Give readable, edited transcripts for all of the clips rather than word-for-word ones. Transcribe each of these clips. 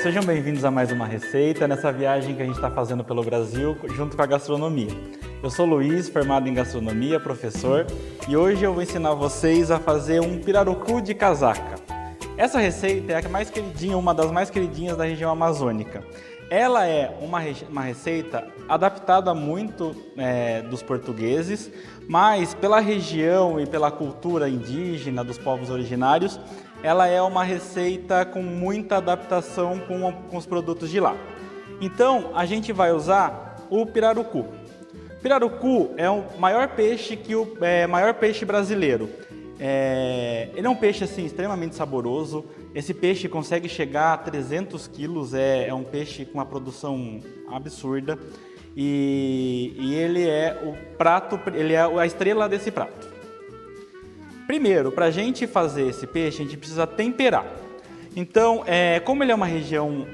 Sejam bem-vindos a mais uma receita, nessa viagem que a gente está fazendo pelo Brasil, junto com a gastronomia. Eu sou Luiz, formado em gastronomia, professor, e hoje eu vou ensinar vocês a fazer um pirarucu de casaca. Essa receita é a mais queridinha, uma das mais queridinhas da região amazônica. Ela é uma receita adaptada muito dos portugueses, mas pela região e pela cultura indígena dos povos originários, ela é uma receita com muita adaptação com os produtos de lá. Então, a gente vai usar o pirarucu. O pirarucu é o maior peixe maior peixe brasileiro. Ele é um peixe assim, extremamente saboroso. Esse peixe consegue chegar a 300 quilos, é um peixe com uma produção absurda. E ele é a estrela desse prato. Primeiro, para a gente fazer esse peixe, a gente precisa temperar. Então, como ele é uma região,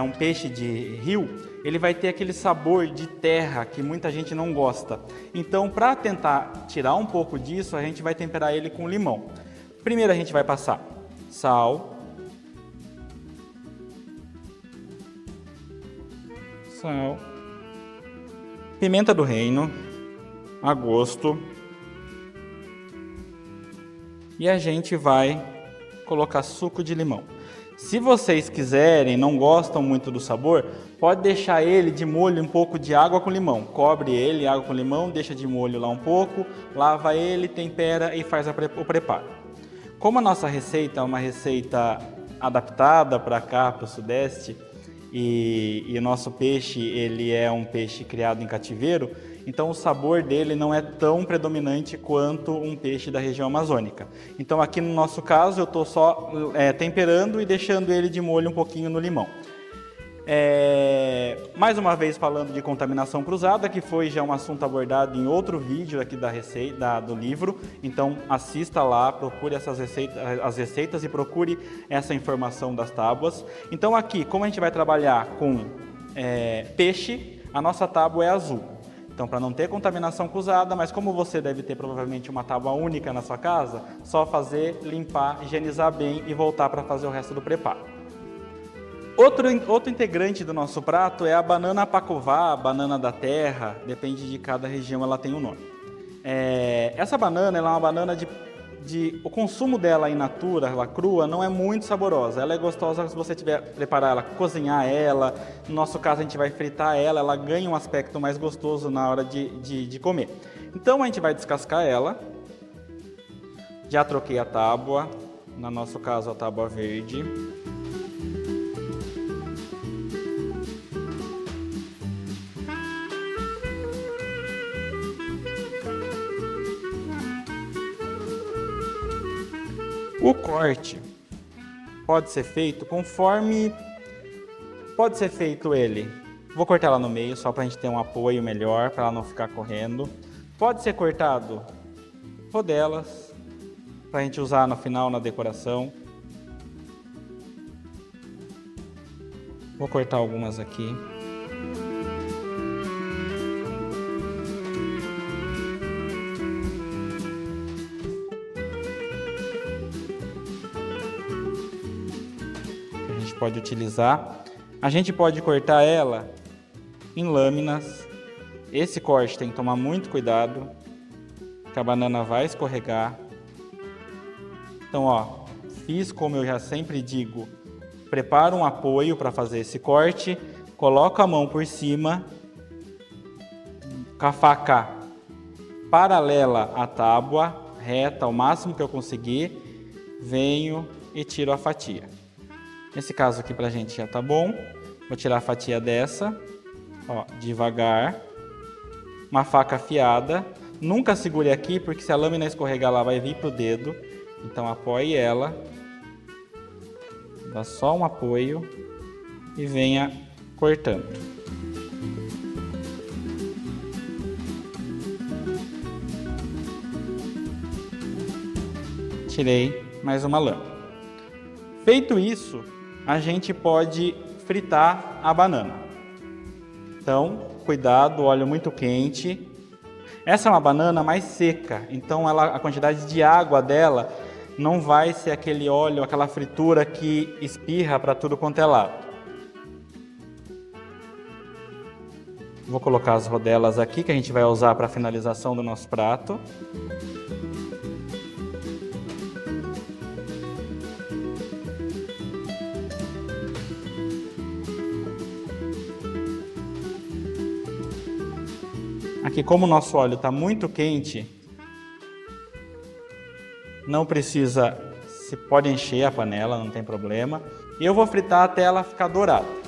um peixe de rio, ele vai ter aquele sabor de terra que muita gente não gosta. Então, para tentar tirar um pouco disso, a gente vai temperar ele com limão. Primeiro, a gente vai passar sal, pimenta do reino, a gosto. E a gente vai colocar suco de limão. Se vocês quiserem, não gostam muito do sabor, pode deixar ele de molho um pouco de água com limão. Cobre ele, água com limão, deixa de molho lá um pouco, lava ele, tempera e faz o preparo. Como a nossa receita é uma receita adaptada para cá, para o Sudeste, e o nosso peixe ele é um peixe criado em cativeiro, então o sabor dele não é tão predominante quanto um peixe da região amazônica. Então aqui no nosso caso eu estou só temperando e deixando ele de molho um pouquinho no limão. Mais uma vez falando de contaminação cruzada, que foi já um assunto abordado em outro vídeo aqui da receita, do livro. Então assista lá, procure as receitas e procure essa informação das tábuas. Então aqui, como a gente vai trabalhar com peixe, a nossa tábua é azul. Então, para não ter contaminação cruzada, mas como você deve ter provavelmente uma tábua única na sua casa, só fazer, limpar, higienizar bem e voltar para fazer o resto do preparo. Outro integrante do nosso prato é a banana pacová, banana da terra, depende de cada região, ela tem um nome. Essa banana ela é uma banana o consumo dela in natura, ela crua, não é muito saborosa. Ela é gostosa se você tiver preparar ela, cozinhar ela. No nosso caso, a gente vai fritar ela ganha um aspecto mais gostoso na hora de comer. Então, a gente vai descascar ela. Já troquei a tábua, no nosso caso, a tábua verde. O corte pode ser feito vou cortar ela no meio, só para a gente ter um apoio melhor, para ela não ficar correndo. Pode ser cortado rodelas, para a gente usar no final na decoração. Vou cortar algumas aqui. Pode utilizar. A gente pode cortar ela em lâminas. Esse corte tem que tomar muito cuidado, que a banana vai escorregar. Então, fiz como eu já sempre digo, preparo um apoio para fazer esse corte, coloco a mão por cima, com a faca paralela à tábua, reta, ao máximo que eu conseguir, venho e tiro a fatia. Nesse caso aqui pra gente já tá bom. Vou tirar a fatia dessa, devagar. Uma faca afiada. Nunca segure aqui, porque se a lâmina escorregar, ela vai vir pro dedo. Então apoie ela. Dá só um apoio e venha cortando. Tirei mais uma lâmina. Feito isso, a gente pode fritar a banana. Então, cuidado, óleo muito quente. Essa é uma banana mais seca, então a quantidade de água dela não vai ser aquele óleo, aquela fritura que espirra para tudo quanto é lado. Vou colocar as rodelas aqui que a gente vai usar para a finalização do nosso prato. Aqui, como o nosso óleo está muito quente, não precisa, se pode encher a panela, não tem problema. E eu vou fritar até ela ficar dourada.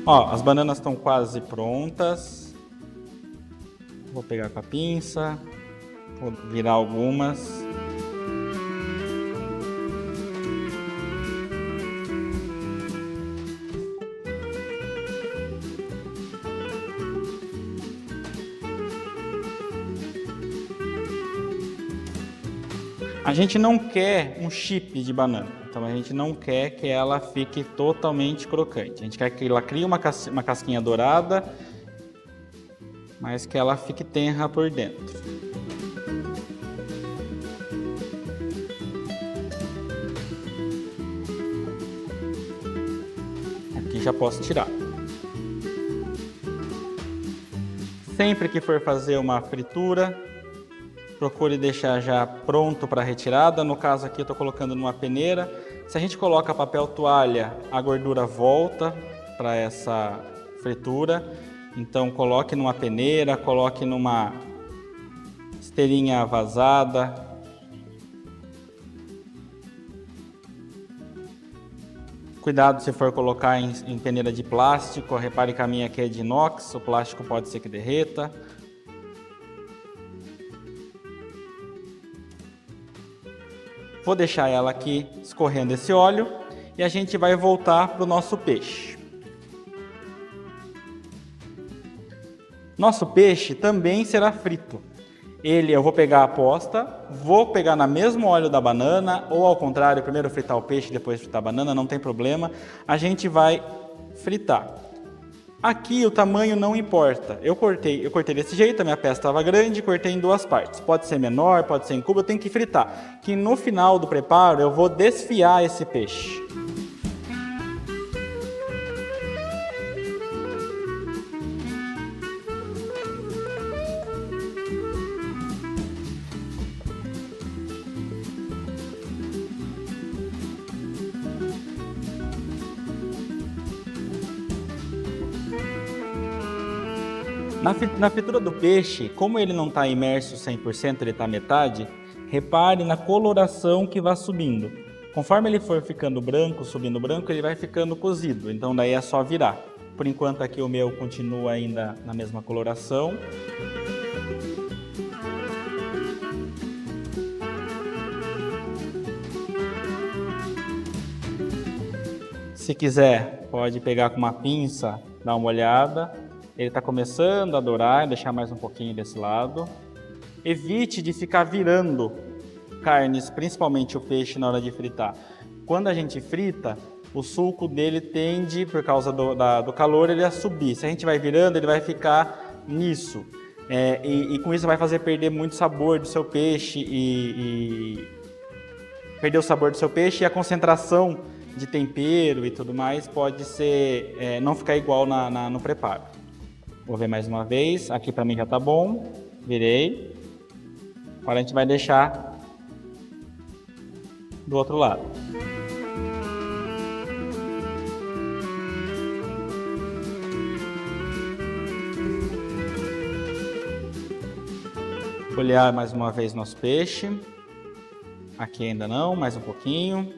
Ó, as bananas estão quase prontas. Vou pegar com a pinça, vou virar algumas. A gente não quer um chip de banana, então a gente não quer que ela fique totalmente crocante. A gente quer que ela crie uma casquinha dourada, mas que ela fique tenra por dentro. Aqui já posso tirar. Sempre que for fazer uma fritura, procure deixar já pronto para retirada. No caso aqui eu estou colocando numa peneira. Se a gente coloca papel toalha, a gordura volta para essa fritura. Então coloque numa peneira, coloque numa esteirinha vazada. Cuidado se for colocar em peneira de plástico. Repare que a minha aqui é de inox, o plástico pode ser que derreta. Vou deixar ela aqui escorrendo esse óleo e a gente vai voltar para o nosso peixe. Nosso peixe também será frito. Eu vou pegar a posta, vou pegar no mesmo óleo da banana, ou ao contrário, primeiro fritar o peixe, depois fritar a banana, não tem problema. A gente vai fritar. Aqui o tamanho não importa. Eu cortei desse jeito, a minha peça estava grande, cortei em duas partes. Pode ser menor, pode ser em cubo, eu tenho que fritar. Que no final do preparo eu vou desfiar esse peixe. Na fritura do peixe, como ele não está imerso 100%, ele está metade, repare na coloração que vai subindo. Conforme ele for ficando branco, subindo branco, ele vai ficando cozido, então daí é só virar. Por enquanto aqui o meu continua ainda na mesma coloração. Se quiser, pode pegar com uma pinça, dar uma olhada. Ele está começando a dourar, deixar mais um pouquinho desse lado. Evite de ficar virando carnes, principalmente o peixe, na hora de fritar. Quando a gente frita, o suco dele tende, por causa do calor, ele a subir. Se a gente vai virando, ele vai ficar nisso. E com isso vai fazer perder muito sabor do seu peixe perder o sabor do seu peixe e a concentração de tempero e tudo mais pode ser não ficar igual no preparo. Vou ver mais uma vez, aqui para mim já tá bom, virei. Agora a gente vai deixar do outro lado. Folhear mais uma vez nosso peixe. Aqui ainda não, mais um pouquinho.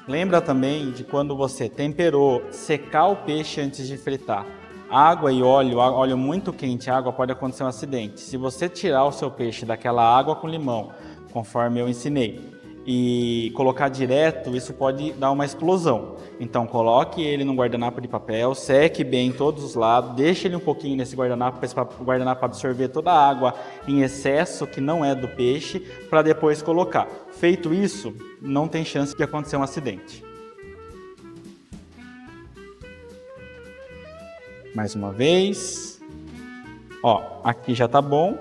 Lembra também de quando você temperou, secar o peixe antes de fritar. Água e óleo muito quente, água, pode acontecer um acidente. Se você tirar o seu peixe daquela água com limão, conforme eu ensinei, e colocar direto, isso pode dar uma explosão. Então coloque ele num guardanapo de papel, seque bem todos os lados, deixe ele um pouquinho nesse guardanapo, para o guardanapo absorver toda a água em excesso que não é do peixe, para depois colocar. Feito isso, não tem chance de acontecer um acidente. Mais uma vez. Ó, aqui já tá bom.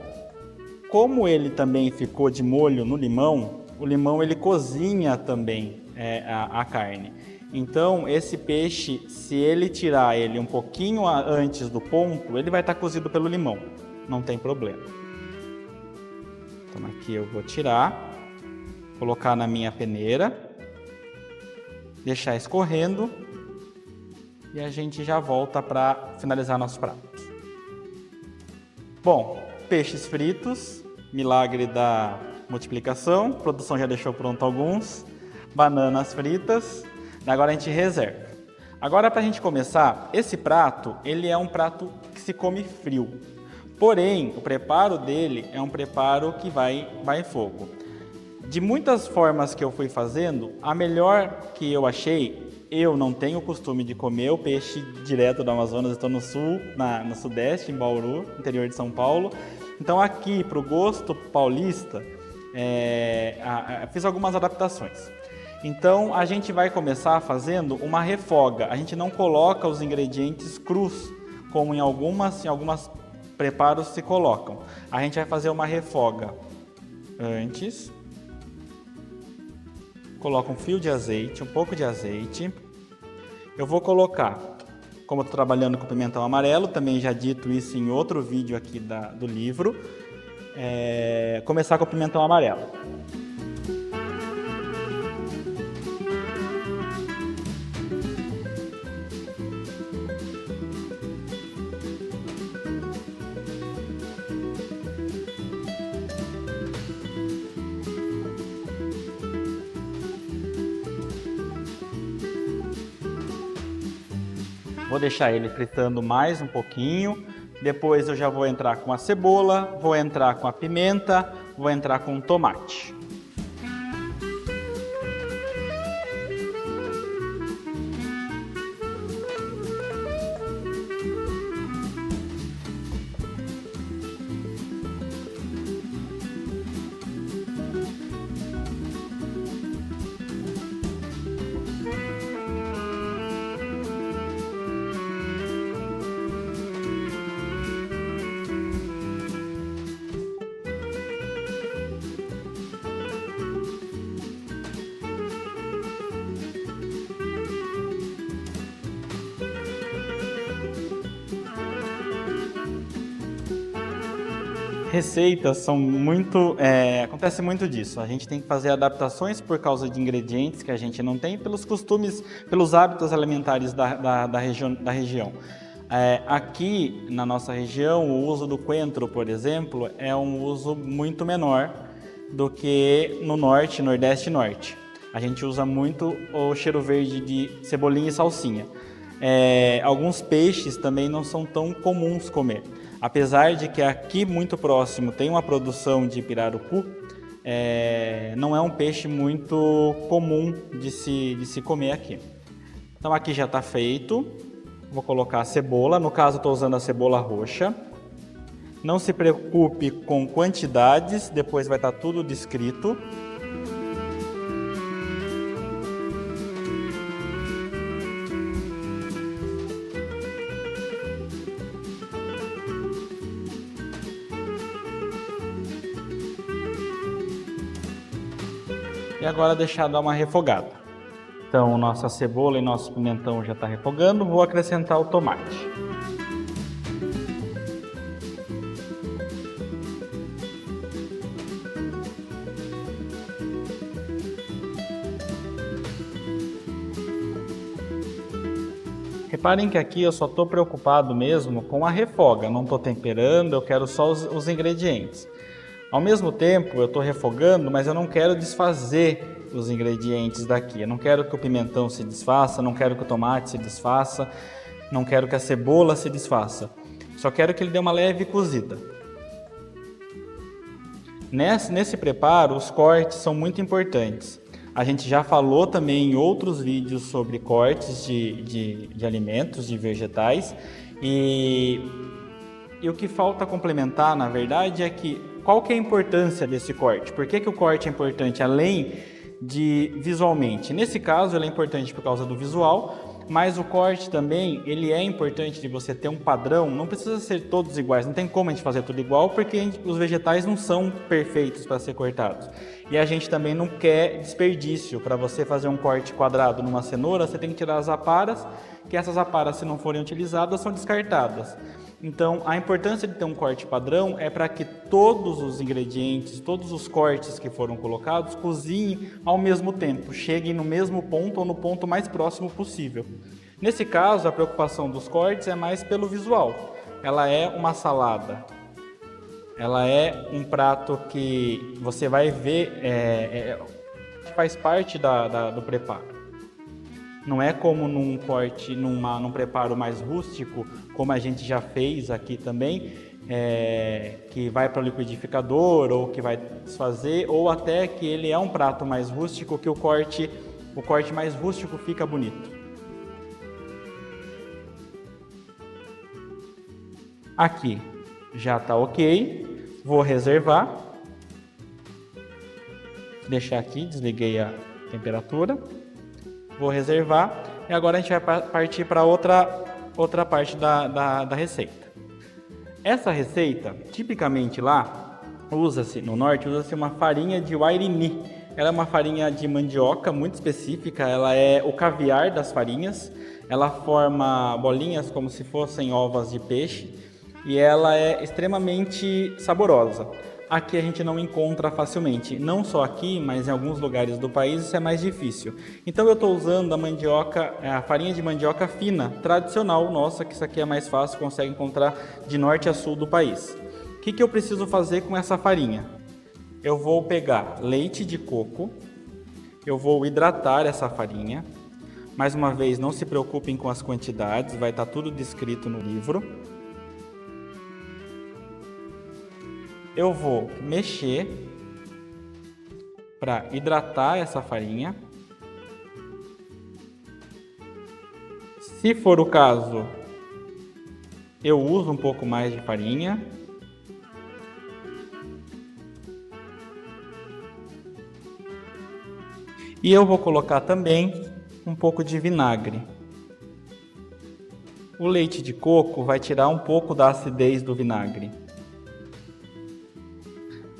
Como ele também ficou de molho no limão, o limão ele cozinha também a carne. Então, esse peixe, se ele tirar ele um pouquinho antes do ponto, ele vai estar cozido pelo limão. Não tem problema. Então, aqui eu vou tirar, colocar na minha peneira, deixar escorrendo e a gente já volta para finalizar nosso prato. Bom, peixes fritos, milagre da multiplicação, a produção já deixou pronto alguns, bananas fritas, agora a gente reserva. Agora, para a gente começar, esse prato, ele é um prato que se come frio, porém, o preparo dele é um preparo que vai em fogo. De muitas formas que eu fui fazendo, a melhor que eu achei, eu não tenho o costume de comer o peixe direto do Amazonas, estou no sul, no sudeste, em Bauru, interior de São Paulo. Então aqui, para o gosto paulista, fiz algumas adaptações. Então a gente vai começar fazendo uma refoga, a gente não coloca os ingredientes crus, como em algumas preparos se colocam. A gente vai fazer uma refoga antes. Coloco um fio de azeite, um pouco de azeite. Eu vou colocar, como eu estou trabalhando com pimentão amarelo, também já dito isso em outro vídeo aqui do livro, começar com o pimentão amarelo. Vou deixar ele fritando mais um pouquinho, depois eu já vou entrar com a cebola, vou entrar com a pimenta, vou entrar com o tomate. Receitas são acontece muito disso. A gente tem que fazer adaptações por causa de ingredientes que a gente não tem, pelos costumes, pelos hábitos alimentares da região. Aqui na nossa região, o uso do coentro, por exemplo, é um uso muito menor do que no norte, nordeste e norte. A gente usa muito o cheiro verde de cebolinha e salsinha. Alguns peixes também não são tão comuns comer. Apesar de que aqui muito próximo tem uma produção de pirarucu, não é um peixe muito comum de se comer aqui. Então aqui já está feito, vou colocar a cebola, no caso estou usando a cebola roxa. Não se preocupe com quantidades, depois vai estar tudo descrito. E agora deixar dar uma refogada. Então, nossa cebola e nosso pimentão já está refogando, vou acrescentar o tomate. Reparem que aqui eu só estou preocupado mesmo com a refoga, não estou temperando, eu quero só os ingredientes. Ao mesmo tempo, eu estou refogando, mas eu não quero desfazer os ingredientes daqui. Eu não quero que o pimentão se desfaça, não quero que o tomate se desfaça, não quero que a cebola se desfaça. Só quero que ele dê uma leve cozida. Nesse preparo, os cortes são muito importantes. A gente já falou também em outros vídeos sobre cortes de alimentos, de vegetais. E o que falta complementar, na verdade, é que qual que é a importância desse corte? Por que o corte é importante além de visualmente? Nesse caso, ele é importante por causa do visual, Mas o corte também, ele é importante de você ter um padrão, não precisa ser todos iguais, não tem como a gente fazer tudo igual, porque os vegetais não são perfeitos para ser cortados. E a gente também não quer desperdício. Para você fazer um corte quadrado numa cenoura, você tem que tirar as aparas, que essas aparas, se não forem utilizadas, são descartadas. Então, a importância de ter um corte padrão é para que todos os ingredientes, todos os cortes que foram colocados, cozinhem ao mesmo tempo, cheguem no mesmo ponto ou no ponto mais próximo possível. Nesse caso, a preocupação dos cortes é mais pelo visual. Ela é uma salada, ela é um prato que você vai ver, faz parte do preparo. Não é como num corte, num preparo mais rústico, como a gente já fez aqui também, que vai para o liquidificador ou que vai desfazer, ou até que ele é um prato mais rústico, que o corte mais rústico fica bonito. Aqui já está ok, vou reservar, deixar aqui, desliguei a temperatura. Vou reservar e agora a gente vai partir para outra parte da receita. Essa receita, tipicamente lá, no norte, usa-se uma farinha de Wairini. Ela é uma farinha de mandioca muito específica, ela é o caviar das farinhas. Ela forma bolinhas como se fossem ovas de peixe e ela é extremamente saborosa. Aqui a gente não encontra facilmente, não só aqui, mas em alguns lugares do país isso é mais difícil. Então eu estou usando a farinha de mandioca fina, tradicional nossa, que isso aqui é mais fácil, consegue encontrar de norte a sul do país. O que eu preciso fazer com essa farinha? Eu vou pegar leite de coco, eu vou hidratar essa farinha. Mais uma vez, não se preocupem com as quantidades, vai estar tudo descrito no livro. Eu vou mexer para hidratar essa farinha. Se for o caso, eu uso um pouco mais de farinha. E eu vou colocar também um pouco de vinagre. O leite de coco vai tirar um pouco da acidez do vinagre.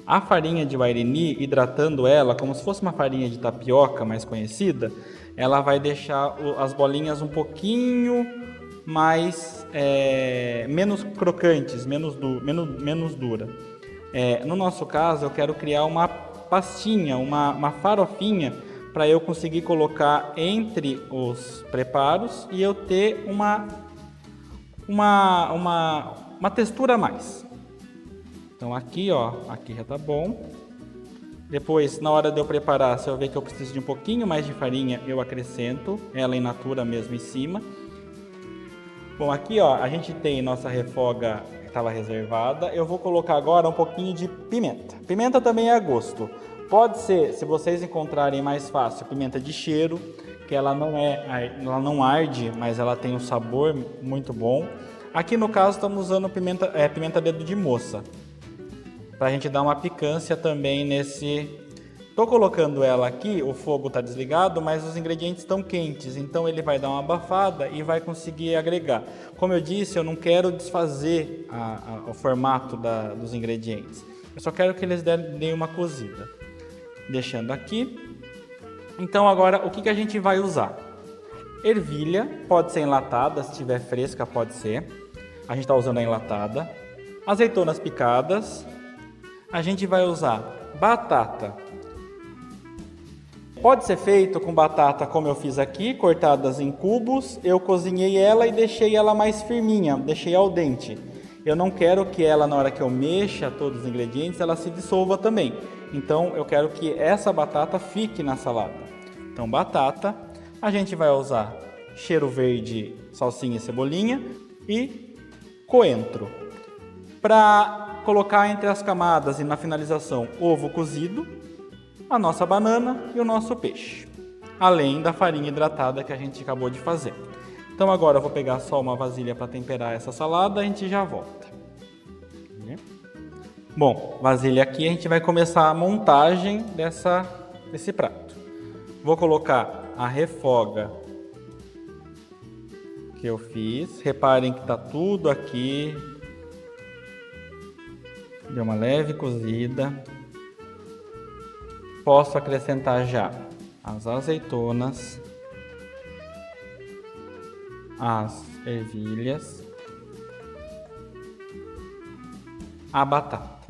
A farinha de Wairini, hidratando ela, como se fosse uma farinha de tapioca mais conhecida, ela vai deixar as bolinhas um pouquinho mais, menos crocantes, menos dura. No nosso caso, eu quero criar uma pastinha, uma farofinha, para eu conseguir colocar entre os preparos e eu ter uma textura a mais. Então aqui já tá bom. Depois, na hora de eu preparar, se eu ver que eu preciso de um pouquinho mais de farinha, eu acrescento ela in natura mesmo em cima. Bom, aqui a gente tem nossa refoga que estava reservada. Eu vou colocar agora um pouquinho de pimenta. Pimenta também é a gosto. Pode ser, se vocês encontrarem mais fácil, pimenta de cheiro, que ela não arde, mas ela tem um sabor muito bom. Aqui no caso estamos usando pimenta dedo de moça, para a gente dar uma picância também nesse. Estou colocando ela aqui, o fogo está desligado, mas os ingredientes estão quentes, então ele vai dar uma abafada e vai conseguir agregar. Como eu disse, eu não quero desfazer o formato dos ingredientes, eu só quero que eles deem uma cozida. Deixando aqui. Então agora o que a gente vai usar? Ervilha, pode ser enlatada, se estiver fresca pode ser. A gente está usando a enlatada. Azeitonas picadas. A gente vai usar batata. Pode ser feito com batata como eu fiz aqui, cortadas em cubos. Eu cozinhei ela e deixei ela mais firminha, deixei al dente. Eu não quero que ela, na hora que eu mexa todos os ingredientes, ela se dissolva também. Então eu quero que essa batata fique na salada. Então batata, a gente vai usar cheiro verde, salsinha e cebolinha e coentro. Para colocar entre as camadas e na finalização, ovo cozido, a nossa banana e o nosso peixe, além da farinha hidratada que a gente acabou de fazer. Então agora eu vou pegar só uma vasilha para temperar essa salada, a gente já volta. Bom, vasilha aqui, a gente vai começar a montagem desse prato. Vou colocar a refoga que eu fiz. Reparem que tá tudo aqui. Deu uma leve cozida. Posso acrescentar já as azeitonas, as ervilhas, a batata.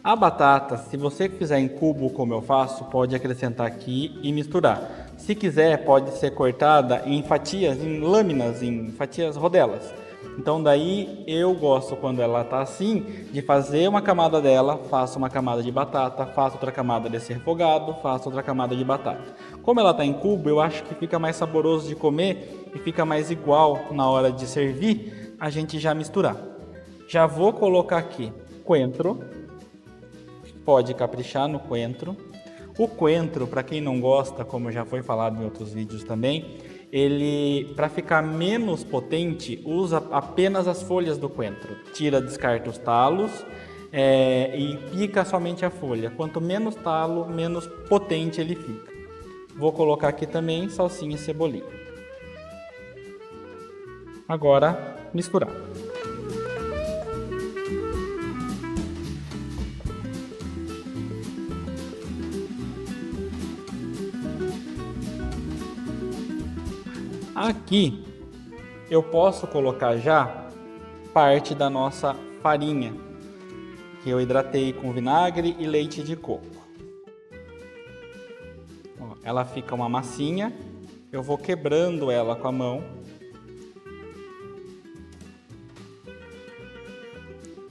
A batata, se você fizer em cubo como eu faço, pode acrescentar aqui e misturar. Se quiser, pode ser cortada em fatias, em lâminas, em fatias rodelas. Então daí eu gosto, quando ela tá assim, de fazer uma camada dela, faço uma camada de batata, faço outra camada desse refogado, faço outra camada de batata. Como ela tá em cubo, eu acho que fica mais saboroso de comer e fica mais igual na hora de servir, a gente já misturar. Já vou colocar aqui coentro, pode caprichar no coentro. O coentro, para quem não gosta, como já foi falado em outros vídeos também, ele, para ficar menos potente, usa apenas as folhas do coentro. Tira, descarta os talos e pica somente a folha. Quanto menos talo, menos potente ele fica. Vou colocar aqui também salsinha e cebolinha. Agora, misturar. Aqui eu posso colocar já parte da nossa farinha, que eu hidratei com vinagre e leite de coco. Ó, ela fica uma massinha, eu vou quebrando ela com a mão.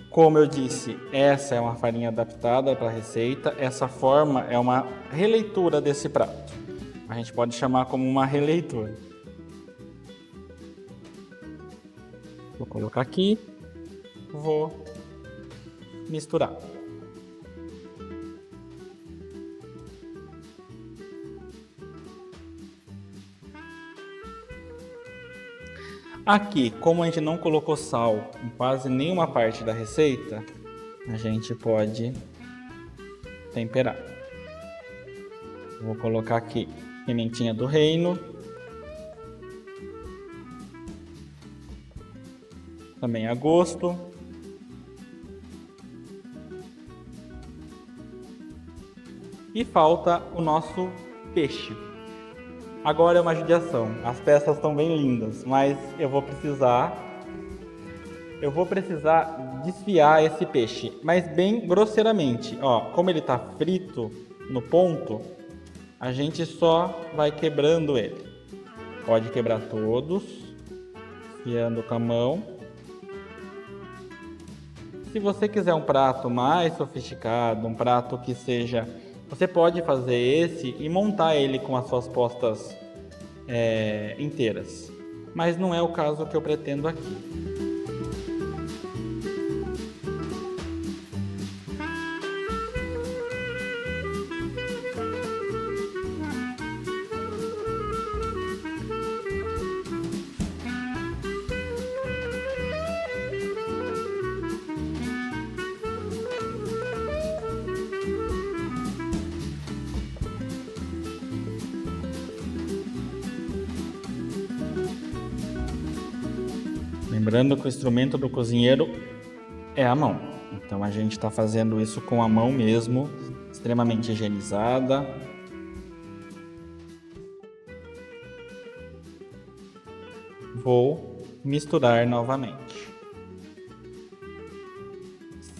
Como eu disse, essa é uma farinha adaptada para a receita, essa forma é uma releitura desse prato. A gente pode chamar como uma releitura. Vou colocar aqui, vou misturar. Aqui, como a gente não colocou sal em quase nenhuma parte da receita, a gente pode temperar. Vou colocar aqui pimentinha do reino. Também a gosto. E falta o nosso peixe. Agora é uma judiação. As peças estão bem lindas, mas eu vou precisar desfiar esse peixe, mas bem grosseiramente. Ó, como ele está frito no ponto, a gente só vai quebrando ele. Pode quebrar todos, desfiando com a mão. Se você quiser um prato mais sofisticado, um prato que seja... Você pode fazer esse e montar ele com as suas postas inteiras. Mas não é o caso que eu pretendo aqui. Lembrando que o instrumento do cozinheiro é a mão. Então a gente está fazendo isso com a mão mesmo, extremamente higienizada. Vou misturar novamente.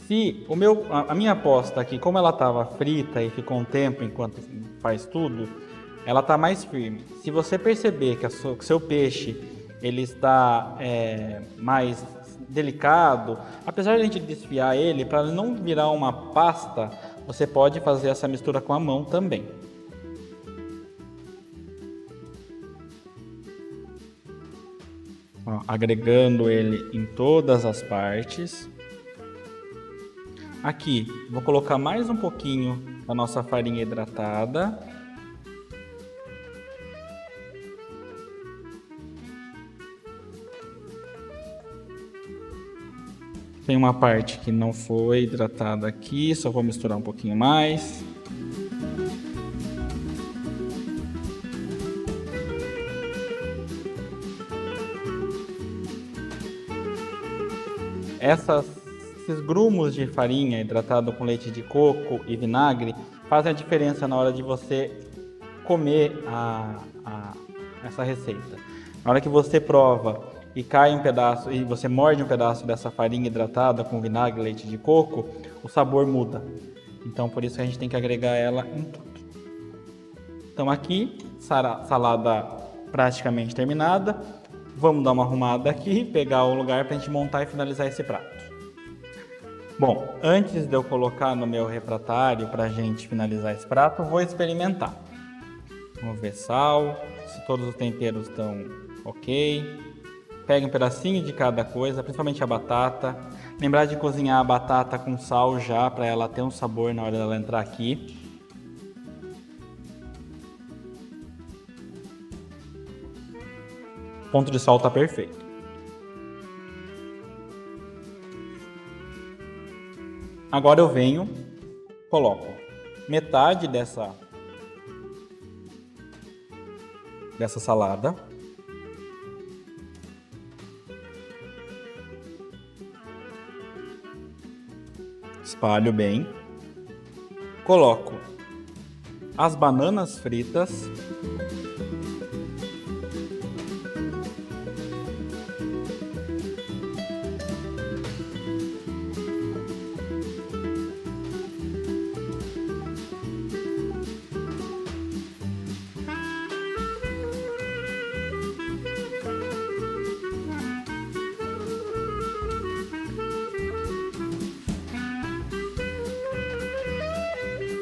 Se a minha aposta aqui, como ela estava frita e ficou um tempo enquanto faz tudo, ela está mais firme. Se você perceber que o seu peixe ele está mais delicado, apesar de a gente desfiar ele, para não virar uma pasta, você pode fazer essa mistura com a mão também. Ó, agregando ele em todas as partes. Aqui, vou colocar mais um pouquinho da nossa farinha hidratada. Tem uma parte que não foi hidratada aqui, só vou misturar um pouquinho mais. esses grumos de farinha hidratado com leite de coco e vinagre fazem a diferença na hora de você comer essa receita. Na hora que você prova e cai um pedaço, e você morde um pedaço dessa farinha hidratada com vinagre e leite de coco, o sabor muda. Então por isso a gente tem que agregar ela em tudo. Então aqui, salada praticamente terminada. Vamos dar uma arrumada aqui, pegar o lugar para a gente montar e finalizar esse prato. Bom, antes de eu colocar no meu refratário para a gente finalizar esse prato, vou experimentar. Vamos ver sal, se todos os temperos estão ok. Pega um pedacinho de cada coisa, principalmente a batata. Lembrar de cozinhar a batata com sal já, para ela ter um sabor na hora dela entrar aqui. O ponto de sal está perfeito. Agora eu venho, coloco metade dessa salada. Espalho bem. Coloco as bananas fritas.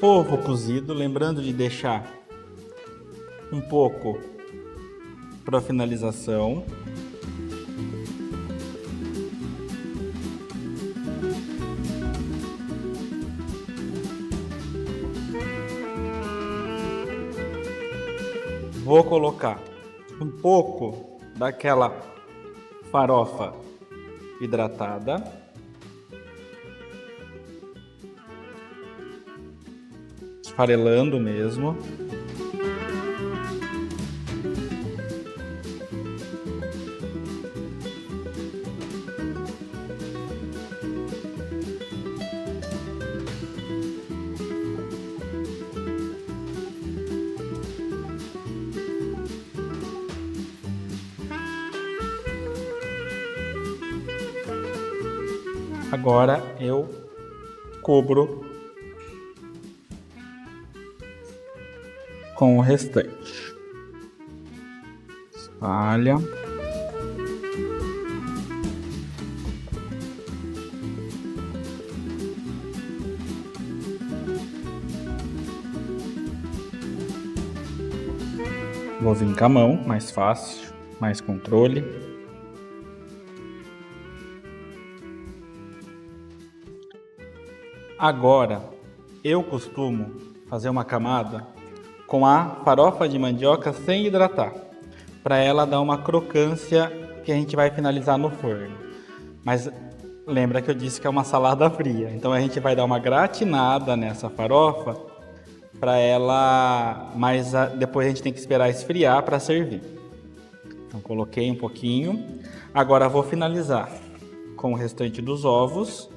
Ovo cozido, lembrando de deixar um pouco para finalização. Vou colocar um pouco daquela farofa hidratada. Esfarelando mesmo. Agora eu cubro com o restante. Espalha. Vou vir com a mão, mais fácil, mais controle. Agora, eu costumo fazer uma camada com a farofa de mandioca sem hidratar, para ela dar uma crocância que a gente vai finalizar no forno. Mas lembra que eu disse que é uma salada fria, então a gente vai dar uma gratinada nessa farofa para ela, mas depois a gente tem que esperar esfriar para servir. Então coloquei um pouquinho. Agora vou finalizar com o restante dos ovos,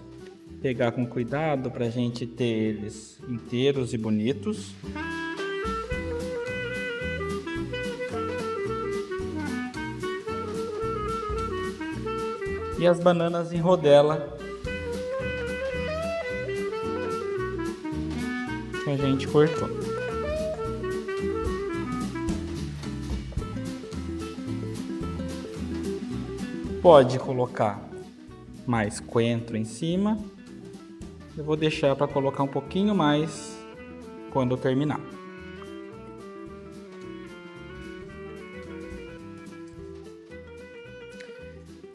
pegar com cuidado para a gente ter eles inteiros e bonitos. E as bananas em rodela que a gente cortou. Pode colocar mais coentro em cima. Eu vou deixar para colocar um pouquinho mais quando eu terminar.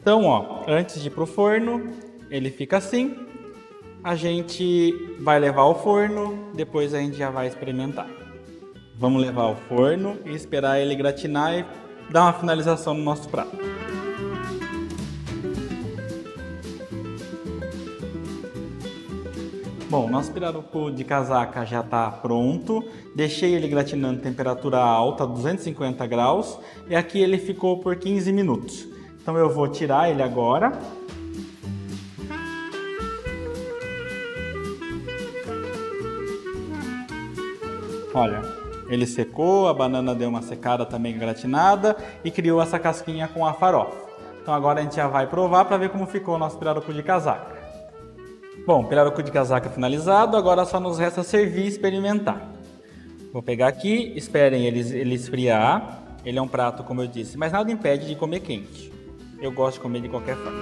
Então, ó, antes de ir pro forno, ele fica assim. A gente vai levar ao forno, depois a gente já vai experimentar. Vamos levar ao forno e esperar ele gratinar e dar uma finalização no nosso prato. Bom, nosso pirarucu de casaca já está pronto. Deixei ele gratinando em temperatura alta, 250 graus, e aqui ele ficou por 15 minutos. Então eu vou tirar ele agora. Olha, ele secou, a banana deu uma secada também gratinada e criou essa casquinha com a farofa. Então agora a gente já vai provar para ver como ficou o nosso pirarucu de casaca. Bom, pirarucu de casaca finalizado, agora só nos resta servir e experimentar. Vou pegar aqui, esperem ele esfriar. Ele é um prato, como eu disse, mas nada impede de comer quente. Eu gosto de comer de qualquer forma.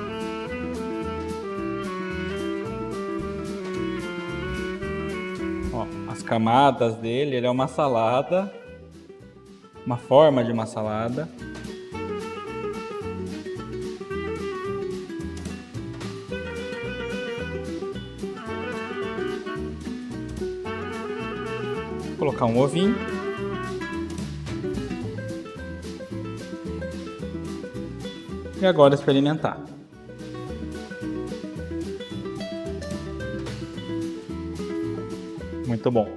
Ó, as camadas dele, ele é uma salada, uma forma de uma salada. Vou colocar um ovinho. E agora experimentar. Muito bom.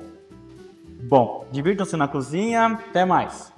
Bom, divirtam-se na cozinha. Até mais.